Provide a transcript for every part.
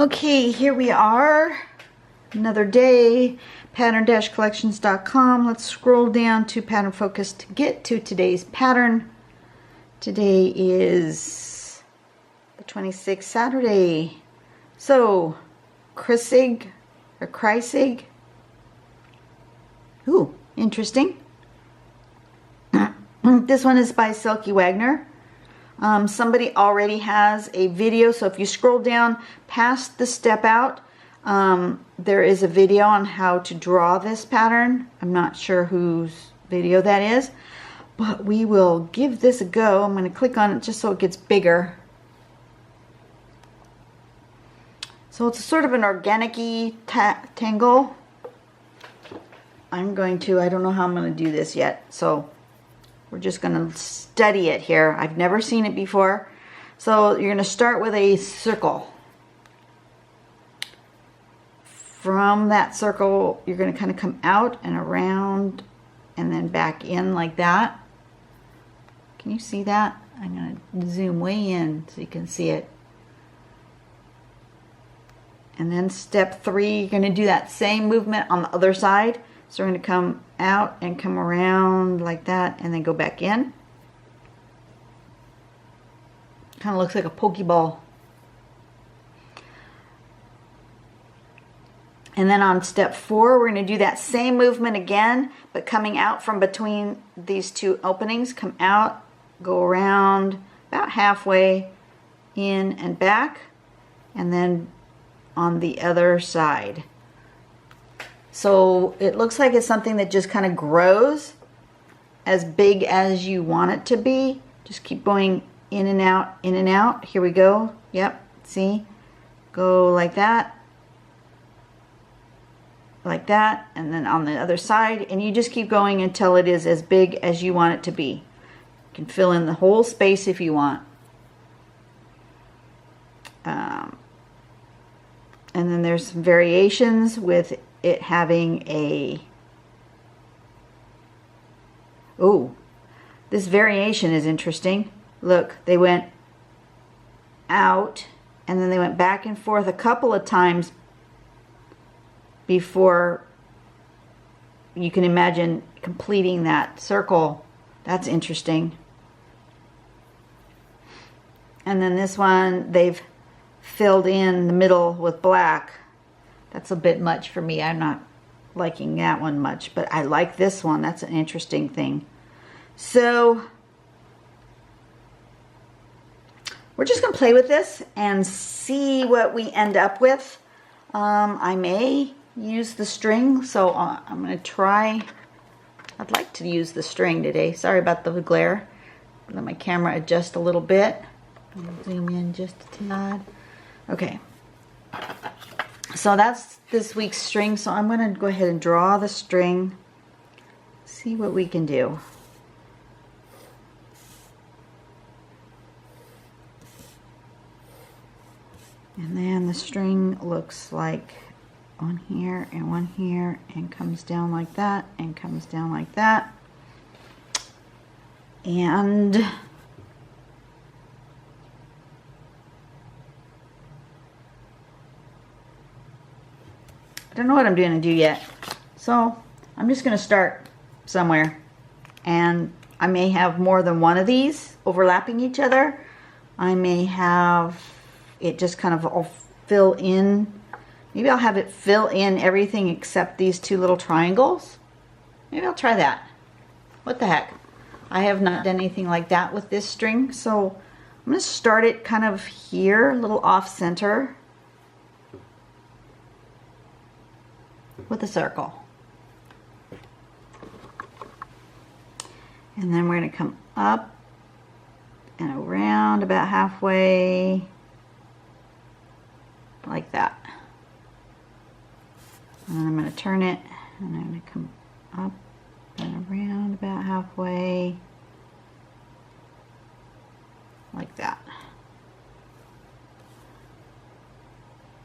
Okay, here we are. Another day. Pattern-collections.com. Let's scroll down to Pattern Focus to get to today's pattern. Today is the 26th, Saturday. So, Kreisig or Kreisig. Ooh, interesting. This one is by Silky Wagner. Somebody already has a video, so if you scroll down past the step out, there is a video on how to draw this pattern. I'm not sure whose video that is, but we will give this a go. I'm going to click on it just so it gets bigger. So it's sort of an organic-y tangle. I don't know how I'm going to do this yet, so we're just going to study it here. I've never seen it before. So you're going to start with a circle. From that circle, you're going to kind of come out and around and then back in like that. Can you see that? I'm going to zoom way in so you can see it. And then step 3, you're going to do that same movement on the other side. So we're going to come out and come around like that and then go back in. Kind of looks like a Pokeball. And then on step 4, we're going to do that same movement again, but coming out from between these two openings. Come out, go around about halfway, in and back, and then on the other side. So it looks like it's something that just kind of grows as big as you want it to be. Just keep going in and out, in and out. Here we go. Yep, see? Go like that, and then on the other side, and you just keep going until it is as big as you want it to be. You can fill in the whole space if you want. And then there's some variations with it having a... Oh, this variation is interesting. Look, they went out and then they went back and forth a couple of times before you can imagine completing that circle. That's interesting. And then this one, they've filled in the middle with black. That's a bit much for me. I'm not liking that one much, but I like this one. That's an interesting thing. So we're just going to play with this and see what we end up with. I may use the string, so I'm going to try. I'd like to use the string today. Sorry about the glare. Let my camera adjust a little bit. I'll zoom in just a tad. Okay. So that's this week's string. So I'm going to go ahead and draw the string. See what we can do. And then the string looks like one here and comes down like that and comes down like that. And I don't know what I'm going to do yet. So I'm just going to start somewhere. And I may have more than one of these overlapping each other. I may have it just kind of all fill in. Maybe I'll have it fill in everything except these two little triangles. Maybe I'll try that. What the heck? I have not done anything like that with this string. So I'm going to start it kind of here, a little off center, with a circle. And then we're going to come up and around about halfway like that. And then I'm going to turn it and I'm going to come up and around about halfway like that.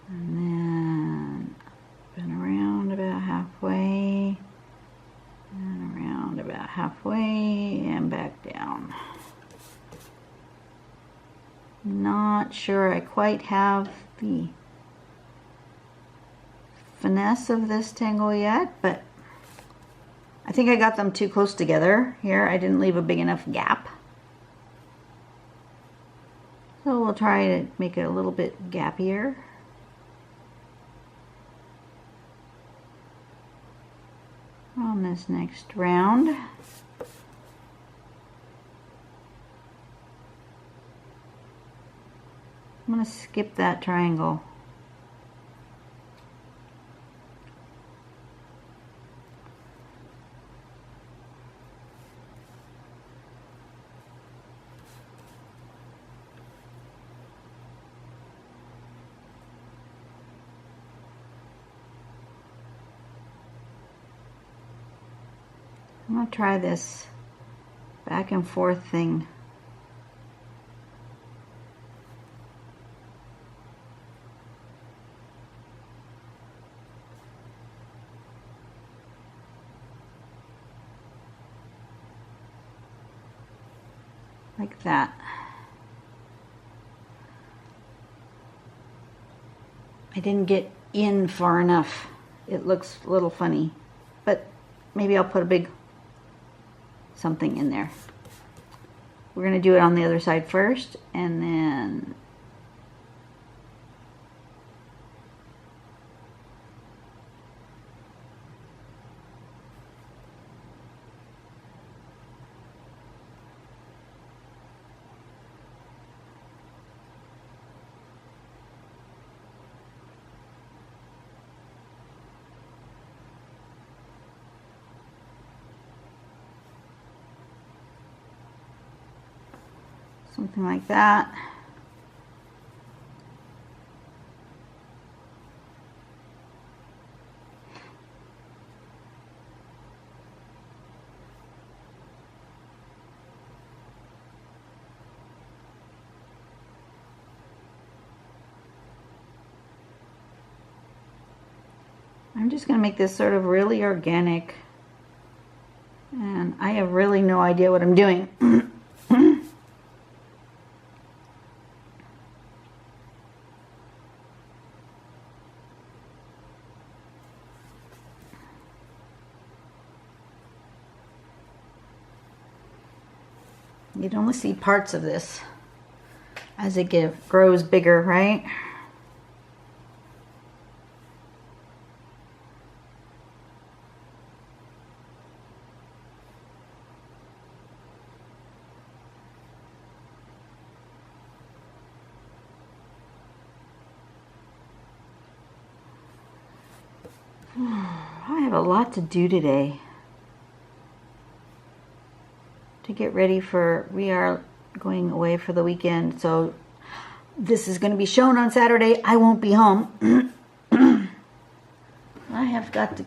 And then up and around about halfway and around about halfway and back down. Not sure I quite have the finesse of this tangle yet, but I think I got them too close together here. I didn't leave a big enough gap. So we'll try to make it a little bit gappier. On this next round. I'm going to skip that triangle. I'm going to try this back and forth thing. Like that. I didn't get in far enough. It looks a little funny, but maybe I'll put a big something in there. We're going to do it on the other side first, and then something like that. I'm just going to make this sort of really organic, and I have really no idea what I'm doing. You'd only see parts of this as it grows bigger, right? I have a lot to do today to get ready for, we are going away for the weekend, so this is going to be shown on Saturday. I won't be home. I have got to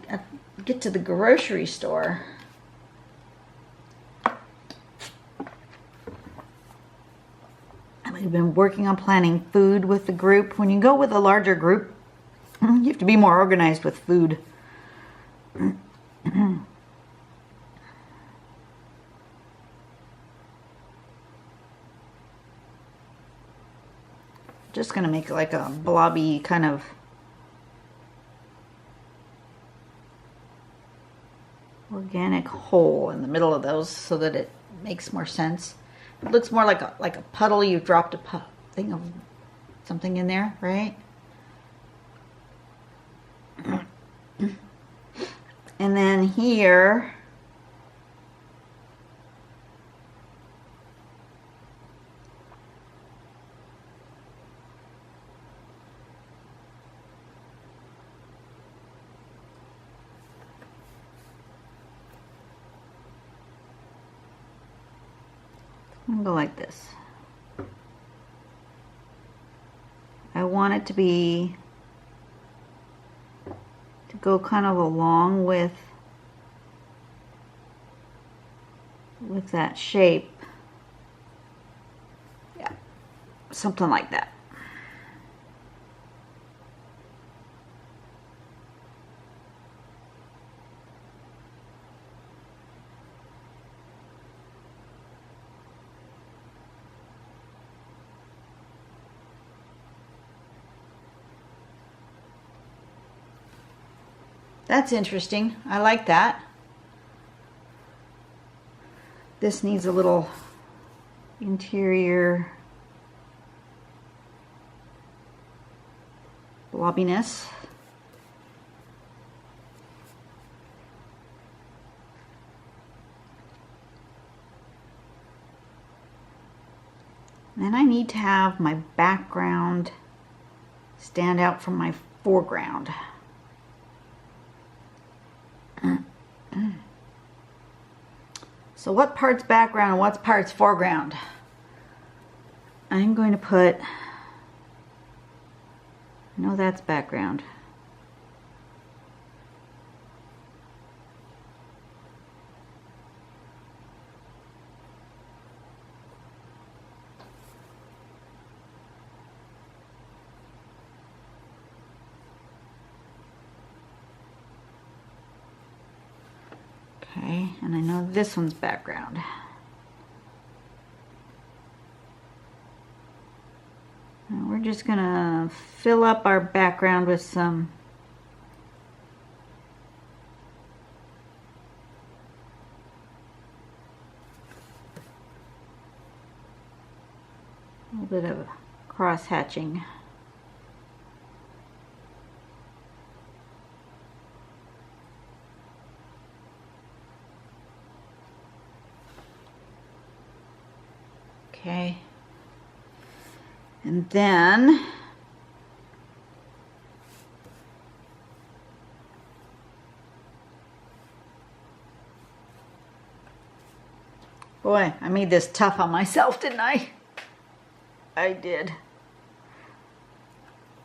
get to the grocery store. I've been working on planning food with the group. When you go with a larger group, you have to be more organized with food. Just gonna make like a blobby kind of organic hole in the middle of those so that it makes more sense. It looks more like a puddle. You dropped a thing of something in there, right? And then here, I'm gonna go like this. I want it to go kind of along with that shape. Yeah, something like that. That's interesting. I like that. This needs a little interior blobbiness. Then I need to have my background stand out from my foreground. So what part's background and what part's foreground? I'm going to put, no, that's background. Okay, and I know this one's background. And we're just gonna fill up our background with some a little bit of cross hatching. Okay, and then boy, I made this tough on myself, didn't I? I did.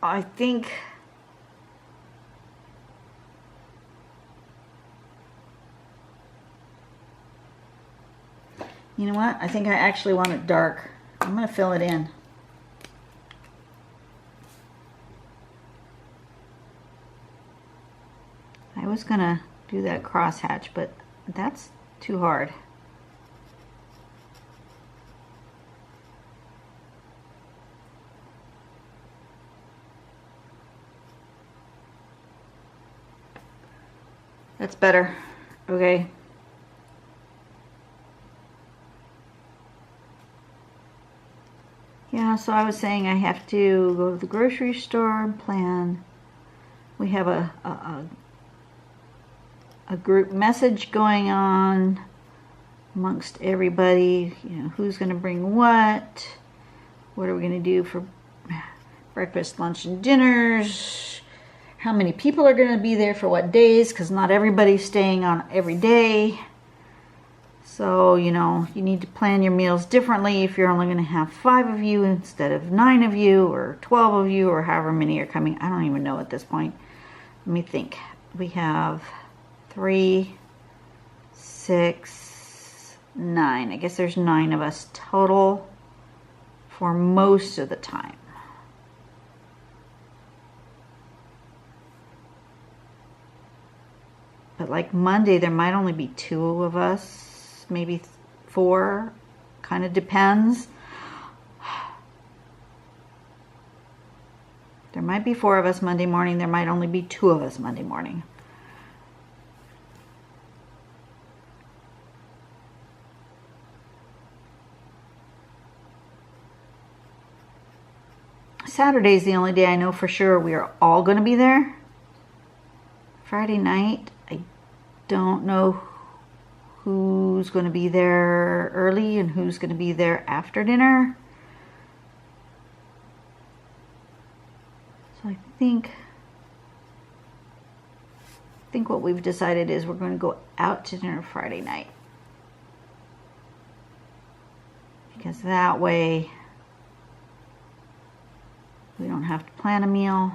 I think you know what? I think I actually want it dark. I'm going to fill it in. I was going to do that crosshatch, but that's too hard. That's better. Okay. Yeah, so I was saying I have to go to the grocery store and plan. We have a group message going on amongst everybody. You know, who's going to bring what? What are we going to do for breakfast, lunch, and dinners? How many people are going to be there for what days? Because not everybody's staying on every day. So, you know, you need to plan your meals differently if you're only going to have 5 of you instead of 9 of you or 12 of you or however many are coming. I don't even know at this point. Let me think. We have 3, 6, 9. I guess there's 9 of us total for most of the time. But like Monday, there might only be 2 of us. Maybe 4, kind of depends. There might be 4 of us Monday morning, there might only be 2 of us Monday morning. Saturday's the only day I know for sure we are all going to be there. Friday night, I don't know who's going to be there early and who's going to be there after dinner. So I think what we've decided is we're going to go out to dinner Friday night. Because that way we don't have to plan a meal.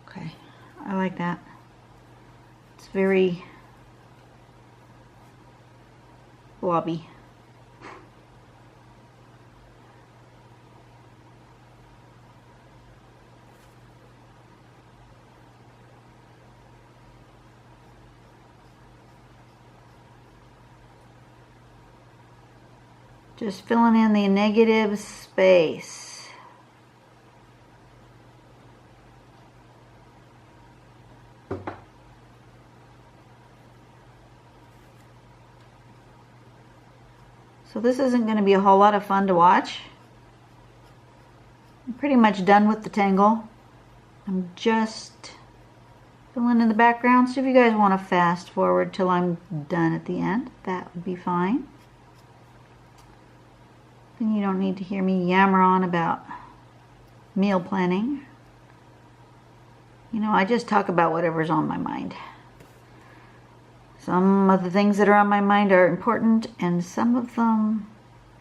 Okay, I like that. It's very blobby. Just filling in the negative space. So this isn't going to be a whole lot of fun to watch. I'm pretty much done with the tangle. I'm just filling in the background. So if you guys want to fast forward till I'm done at the end, that would be fine. Then you don't need to hear me yammer on about meal planning. You know, I just talk about whatever's on my mind. Some of the things that are on my mind are important, and some of them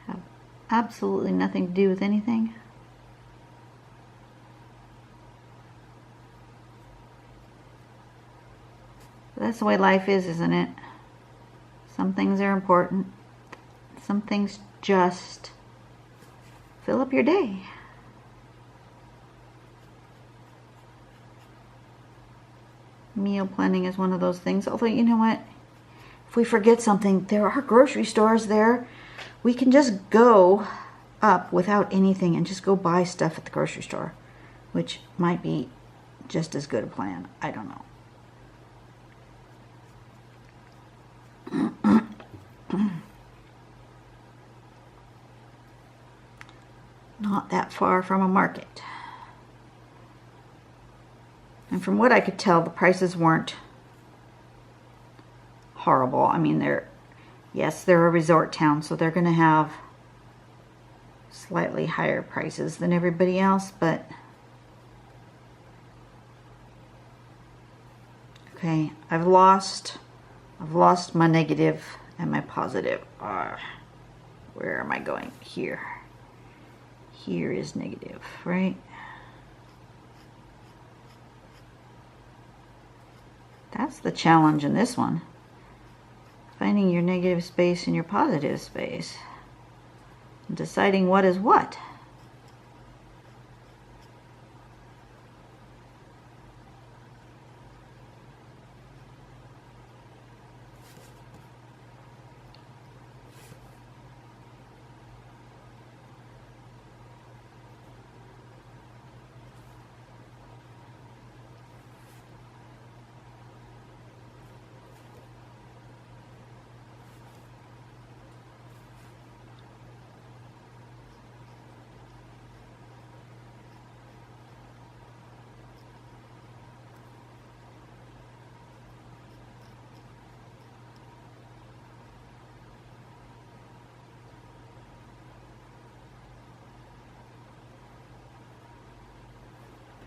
have absolutely nothing to do with anything. That's the way life is, isn't it? Some things are important. Some things just fill up your day. Meal planning is one of those things. Although, you know what? If we forget something, there are grocery stores there. We can just go up without anything and just go buy stuff at the grocery store, which might be just as good a plan. I don't know. Not that far from a market. And from what I could tell, the prices weren't horrible. I mean, yes, they're a resort town, so they're going to have slightly higher prices than everybody else, but okay, I've lost my negative and my positive. Where am I going? Here. Here is negative, right? That's the challenge in this one. Finding your negative space and your positive space. And deciding what is what.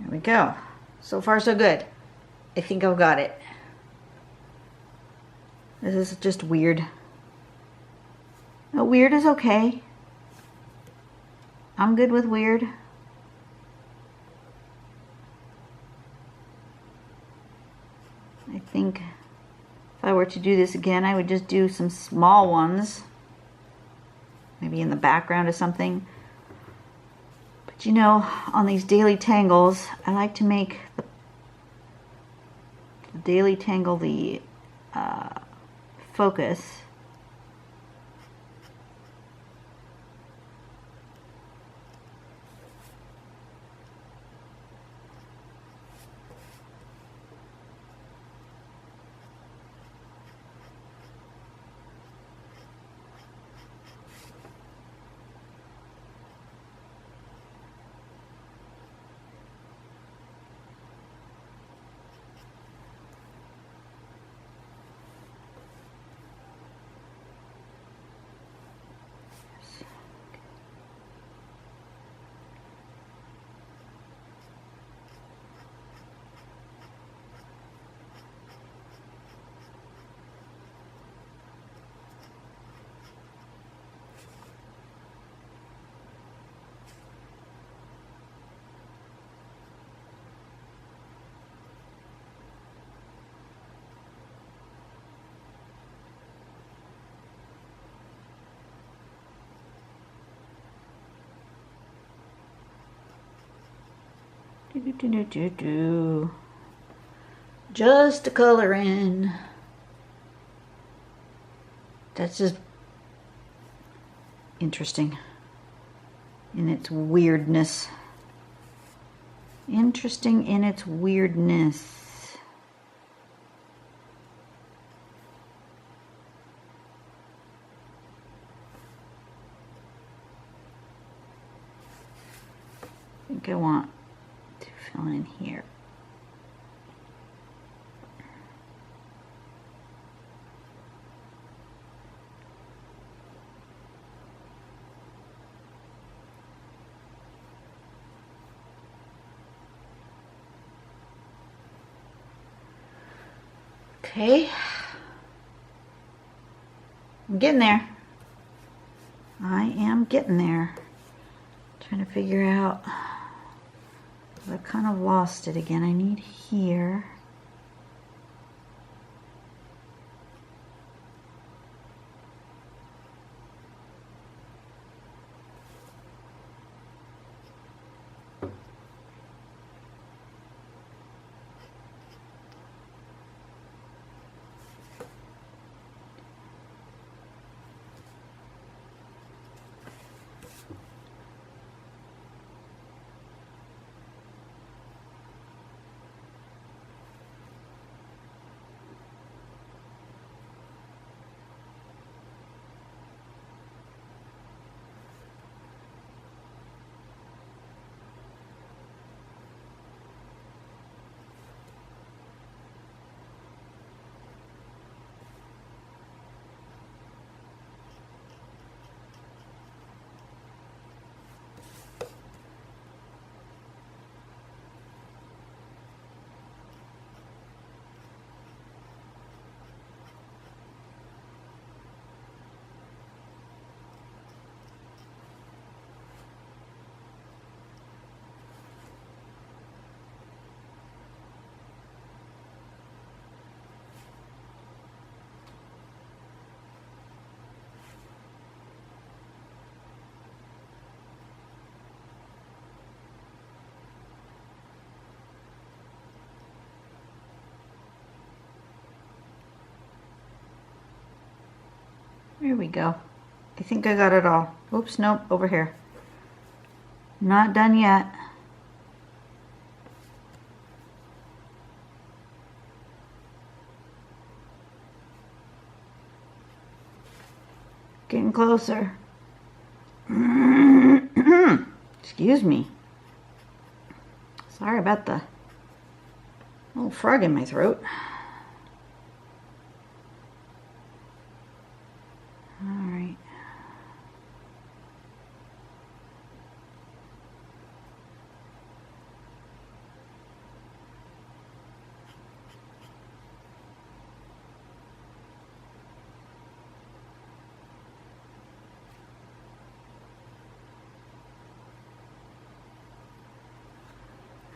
There we go. So far so good. I think I've got it. This is just weird. No, weird is okay. I'm good with weird. I think if I were to do this again, I would just do some small ones. Maybe in the background or something. But you know, on these daily tangles, I like to make the daily tangle the focus. Just a color in. That's just interesting in its weirdness. Interesting in its weirdness. think I want to fill in here. Okay, I'm getting there. I am getting there. Trying to figure out, I've kind of lost it again. I need here. There we go. I think I got it all. Oops, nope, over here. Not done yet. Getting closer. Excuse me. Sorry about the little frog in my throat.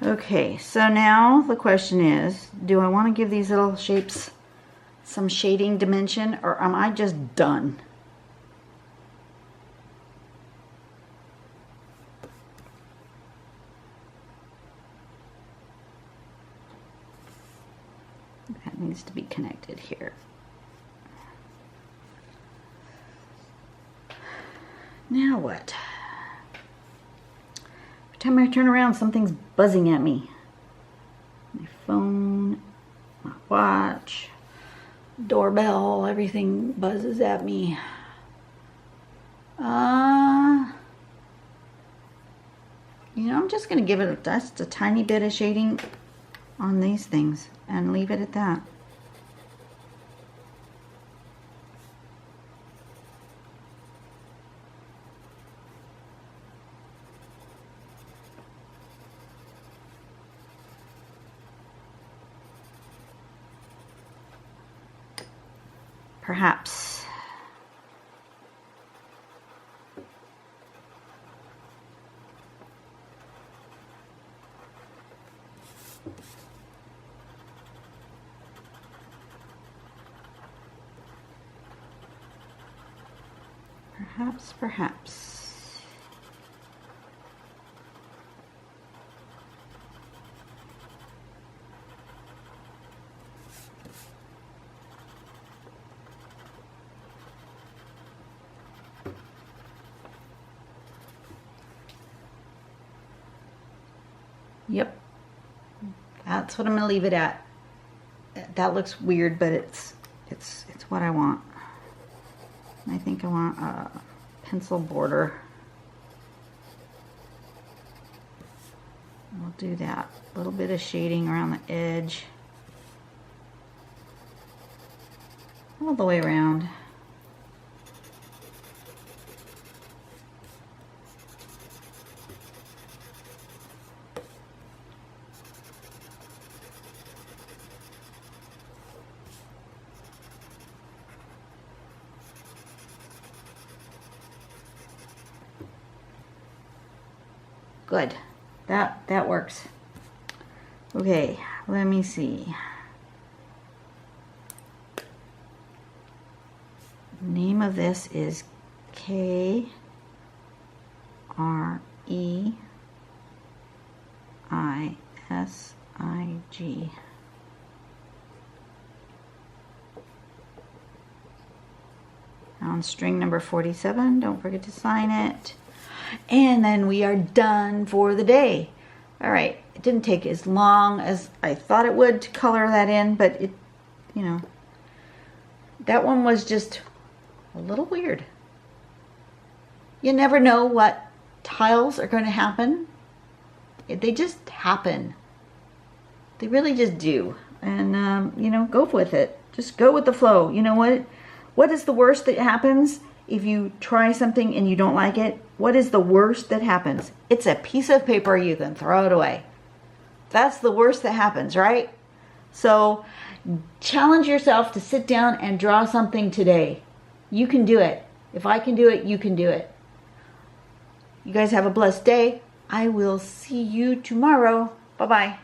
Okay, so now the question is, do I want to give these little shapes some shading dimension, or am I just done? That needs to be connected here. Now what? Every time I turn around, something's buzzing at me. My phone, my watch, doorbell, everything buzzes at me. You know, I'm just going to give it just a tiny bit of shading on these things and leave it at that. Perhaps. Perhaps. Yep, that's what I'm gonna leave it at. That looks weird, but it's what I want. I think I want a pencil border. we'll do that. A little bit of shading around the edge. All the way around. Good. That works. Okay, let me see. Name of this is Kreisig. On string number 47, don't forget to sign it. And then we are done for the day. All right, it didn't take as long as I thought it would to color that in, but it, you know, that one was just a little weird. You never know what tiles are going to happen. They just happen. They really just do. And, you know, go with it. Just go with the flow. You know what? What is the worst that happens if you try something and you don't like it? What is the worst that happens? It's a piece of paper. You can throw it away. That's the worst that happens, right? So challenge yourself to sit down and draw something today. You can do it. If I can do it, you can do it. You guys have a blessed day. I will see you tomorrow. Bye-bye.